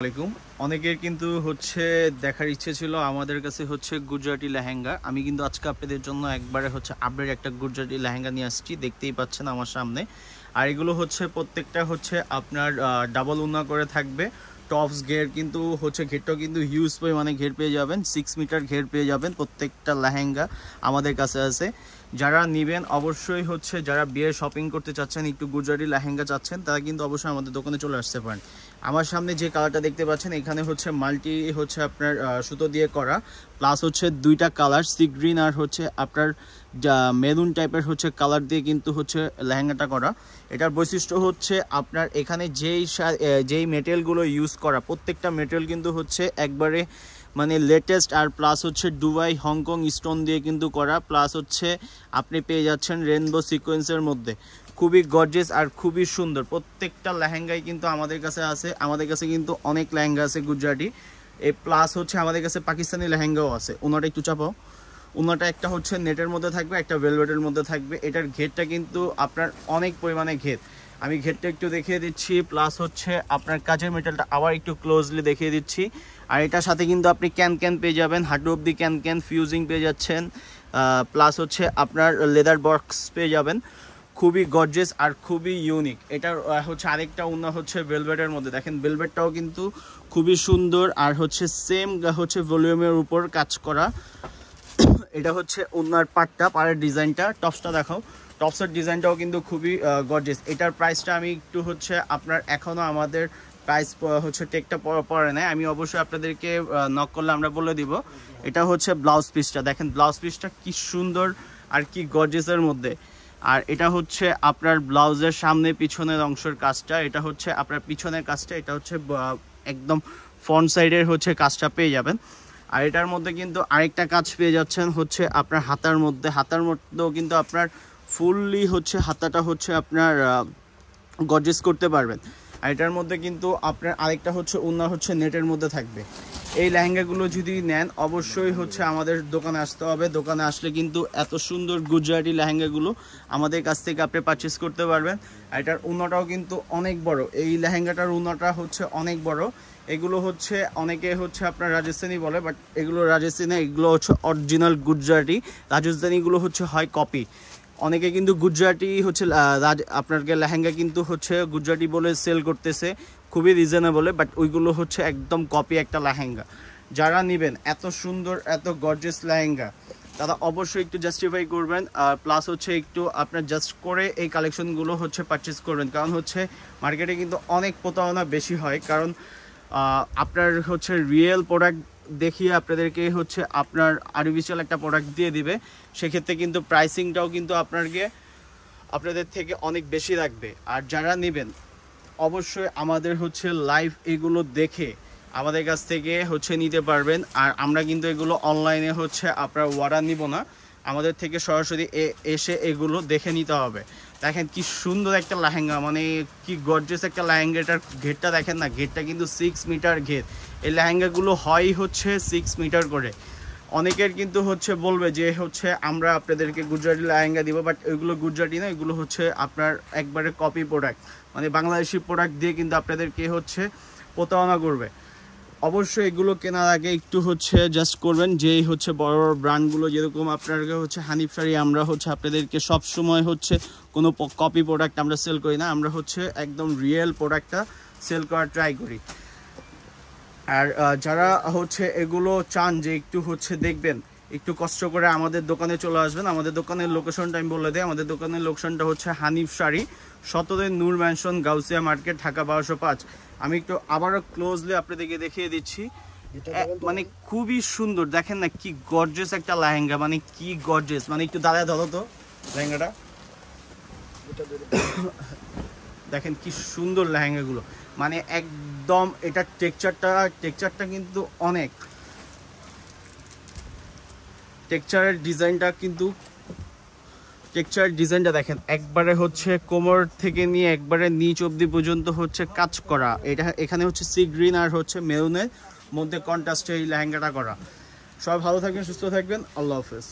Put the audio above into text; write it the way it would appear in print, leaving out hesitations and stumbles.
আসসালামাইকুম। অনেকের কিন্তু হচ্ছে দেখার ইচ্ছে ছিল আমাদের কাছে হচ্ছে গুজরাটি লেহেঙ্গা। আমি কিন্তু আজকে আপনাদের জন্য একবারে হচ্ছে আপডেট একটা গুজরাটি লেহেঙ্গা নিয়ে আসছি, দেখতেই পাচ্ছেন আমার সামনে। আর এগুলো হচ্ছে প্রত্যেকটা হচ্ছে আপনার ডাবল উন্না করে থাকবে। টপস ঘের কিন্তু হচ্ছে ঘেরটাও কিন্তু হিউজ পরিমাণে ঘের পেয়ে যাবেন, 6 মিটার ঘের পেয়ে যাবেন। প্রত্যেকটা লেহেঙ্গা আমাদের কাছে আছে। যারা নেবেন অবশ্যই হচ্ছে যারা বিয়ে শপিং করতে চাচ্ছেন, একটু গুজরাটি লেহেঙ্গা চাচ্ছেন, তারা কিন্তু অবশ্যই আমাদের দোকানে চলে আসতে পারেন। আমার সামনে যে কালারটা দেখতে পাচ্ছেন এখানে হচ্ছে মাল্টি হচ্ছে আপনার সুতো দিয়ে করা, প্লাস হচ্ছে দুইটা কালার সি গ্রিন আর হচ্ছে আপনার মেরুন টাইপের হচ্ছে কালার দিয়ে কিন্তু হচ্ছে লেহেঙ্গাটা করা। এটার বৈশিষ্ট্য হচ্ছে আপনার এখানে যেই মেটেরিয়ালগুলো ইউজ করা, প্রত্যেকটা মেটেরিয়াল কিন্তু হচ্ছে একবারে মানে লেটেস্ট, আর প্লাস হচ্ছে দুবাই হংকং স্টোন দিয়ে কিন্তু করা, প্লাস হচ্ছে আপনি পেয়ে যাচ্ছেন রেনবো সিকোয়েন্সের মধ্যে। খুবই গর্জিয়াস আর খুবই সুন্দর। প্রত্যেকটা লেহেঙ্গাই কিন্তু আমাদের কাছে আছে। আমাদের কাছে কিন্তু অনেক লেহেঙ্গা আছে গুজরাটি, প্লাস হচ্ছে আমাদের কাছে পাকিস্তানি লেহেঙ্গাও আছে। ওনাটা একটু চাপাও। ওনাটা একটা হচ্ছে নেটের মধ্যে থাকবে, একটা ভেলভেটের মধ্যে থাকবে। এটার ঘেরটা কিন্তু আপনার অনেক পরিমাণে ঘের, আমি ঘেরটা একটু দেখিয়ে দিচ্ছি, প্লাস হচ্ছে আপনার কাজের মেটেরিয়ালটা আবার একটু ক্লোজলি দেখিয়ে দিচ্ছি। আর এটার সাথে কিন্তু আপনি ক্যান পেয়ে যাবেন, হাঁটু অব্দি ক্যান ফিউজিং পেয়ে যাচ্ছেন, প্লাস হচ্ছে আপনার লেদার বক্স পেয়ে যাবেন। খুবই গর্জিয়াস আর খুবই ইউনিক। এটার হচ্ছে আরেকটা ওড়না হচ্ছে ভেলভেটের মধ্যে, দেখেন ভেলভেটটাও কিন্তু খুবই সুন্দর আর হচ্ছে সেম হচ্ছে ভলিউমের উপর কাজ করা। এটা হচ্ছে ওড়নার পাটটা, পাড়ের ডিজাইনটা। টপসটা দেখাও, টপসের ডিজাইনটাও কিন্তু খুবই গর্জিয়াস। এটার প্রাইসটা আমি একটু হচ্ছে আপনার এখনও আমাদের প্রাইস হচ্ছে টেকটা পরে নেয়, আমি অবশ্যই আপনাদেরকে নক করলে আমরা বলে দিব। এটা হচ্ছে ব্লাউজ পিসটা, দেখেন ব্লাউজ পিসটা কি সুন্দর আর কি গর্জিয়াসের মধ্যে। আর এটা হচ্ছে আপনার ব্লাউজের সামনে পিছনের অংশের কাজটা, এটা হচ্ছে আপনার পিছনের কাজটা, এটা হচ্ছে একদম ফ্রন্ট সাইডের হচ্ছে কাজটা পেয়ে যাবেন। আর এটার মধ্যে কিন্তু আরেকটা কাজ পেয়ে যাচ্ছেন হচ্ছে আপনার হাতার মধ্যে। হাতার মধ্যেও কিন্তু আপনার ফুললি হচ্ছে হাতাটা হচ্ছে আপনার গর্জিয়াস করতে পারবেন। আর এটার মধ্যে কিন্তু আপনার আরেকটা হচ্ছে ওড়না হচ্ছে নেটের মধ্যে থাকবে। এই লেহেঙ্গাগুলো যদি নেন অবশ্যই হচ্ছে আমাদের দোকানে আসতে হবে। দোকানে আসলে কিন্তু এত সুন্দর গুজরাটি লেহেঙ্গাগুলো আমাদের কাছ থেকে আপনি পারচেস করতে পারবেন। আর এটার ওড়নাটাও কিন্তু অনেক বড়, এই লেহেঙ্গাটার ওড়নাটা হচ্ছে অনেক বড়। এগুলো হচ্ছে অনেকে হচ্ছে আপনার রাজস্থানি বলে, বাট এগুলো রাজস্থানি, এগুলো হচ্ছে অরিজিনাল গুজরাটি। রাজস্থানিগুলো হচ্ছে হয় কপি। অনেকে কিন্তু গুজরাটি হচ্ছে আপনাকে লেহেঙ্গা কিন্তু হচ্ছে গুজরাটি বলে সেল করতেছে খুবই রিজনেবলে, বাট ওইগুলো হচ্ছে একদম কপি একটা লেহেঙ্গা। যারা নেবেন এত সুন্দর এত গর্জিয়াস লেহেঙ্গা, তারা অবশ্যই একটু জাস্টিফাই করবেন, আর প্লাস হচ্ছে একটু আপনার জাস্ট করে এই কালেকশনগুলো হচ্ছে পারচেস করবেন। কারণ হচ্ছে মার্কেটে কিন্তু অনেক প্রতারণা বেশি হয়, কারণ আপনার হচ্ছে রিয়েল প্রোডাক্ট দেখিয়ে আপনাদেরকে হচ্ছে আপনার আর্টিফিশিয়াল একটা প্রোডাক্ট দিয়ে দিবে। সেক্ষেত্রে কিন্তু প্রাইসিংটাও কিন্তু আপনাদের থেকে অনেক বেশি রাখবে। আর যারা নেবেন অবশ্যই আমাদের হচ্ছে লাইভ এগুলো দেখে আমাদের কাছ থেকে হচ্ছে নিতে পারবেন। আর আমরা কিন্তু এগুলো অনলাইনে হচ্ছে আপনার অর্ডার নিব না, আমাদের থেকে সরাসরি এসে এগুলো দেখে নিতে হবে। দেখেন কি সুন্দর একটা লেহেঙ্গা, মানে কি গর্জিয়াস একটা লেহেঙ্গা। এটার ঘেরটা দেখেন না, ঘেরটা কিন্তু 6 মিটার ঘের। এই লেহেঙ্গাগুলো হয় হচ্ছে 6 মিটার করে। অনেকের কিন্তু হচ্ছে বলবে যে হচ্ছে আমরা আপনাদেরকে গুজরাটি লেহেঙ্গা দিব, বাট ওইগুলো গুজরাটি না, এগুলো হচ্ছে আপনার একবারে কপি প্রোডাক্ট, মানে বাংলাদেশি প্রোডাক্ট দিয়ে কিন্তু আপনাদেরকে হচ্ছে প্রতারণা করবে। অবশ্যই এগুলো কেনার আগে একটু হচ্ছে জাস্ট করবেন, যেই হচ্ছে বড় বড় ব্র্যান্ডগুলো, যেরকম আপনাকে হচ্ছে হানিফ শাড়ি, আমরা হচ্ছে আপনাদেরকে সব সময় হচ্ছে কোনো কপি প্রোডাক্ট আমরা সেল করি না, আমরা হচ্ছে একদম রিয়েল প্রোডাক্টটা সেল করার ট্রাই করি। আর যারা হচ্ছে এগুলো চান যে একটু হচ্ছে দেখবেন, একটু কষ্ট করে আমাদের দোকানে চলে আসবেন। আমাদের দোকানের লোকেশনটা আমি বলে দিই, আমাদের দোকানের লোকেশনটা হচ্ছে হানিফ শাড়ি, 17 নূর ম্যানশন, গাউসিয়া মার্কেট, ঢাকা 1205। আমি একটু আবারও ক্লোজলি আপনাদেরকে দেখিয়ে দিচ্ছি, মানে খুবই সুন্দর। দেখেন না কি গর্জিয়াস একটা লেহেঙ্গা, মানে কি গর্জিয়াস, মানে একটু দাঁড়ায় ধরো তো লেহেঙ্গাটা, দেখেন কি সুন্দর লেহেঙ্গাগুলো, মানে একদম এটা টেক্সচারটা কিন্তু অনেক, টেক্সচারের ডিজাইনটা দেখেন একবারে হচ্ছে কোমর থেকে নিয়ে একবারে নিচ অবধি পর্যন্ত হচ্ছে কাজ করা। এখানে হচ্ছে সি গ্রিন আর হচ্ছে মেরুনের মধ্যে কন্ট্রাস্টে এই লেহেঙ্গাটা করা। সবাই ভালো থাকবেন, সুস্থ থাকবেন, আল্লাহ হাফেজ।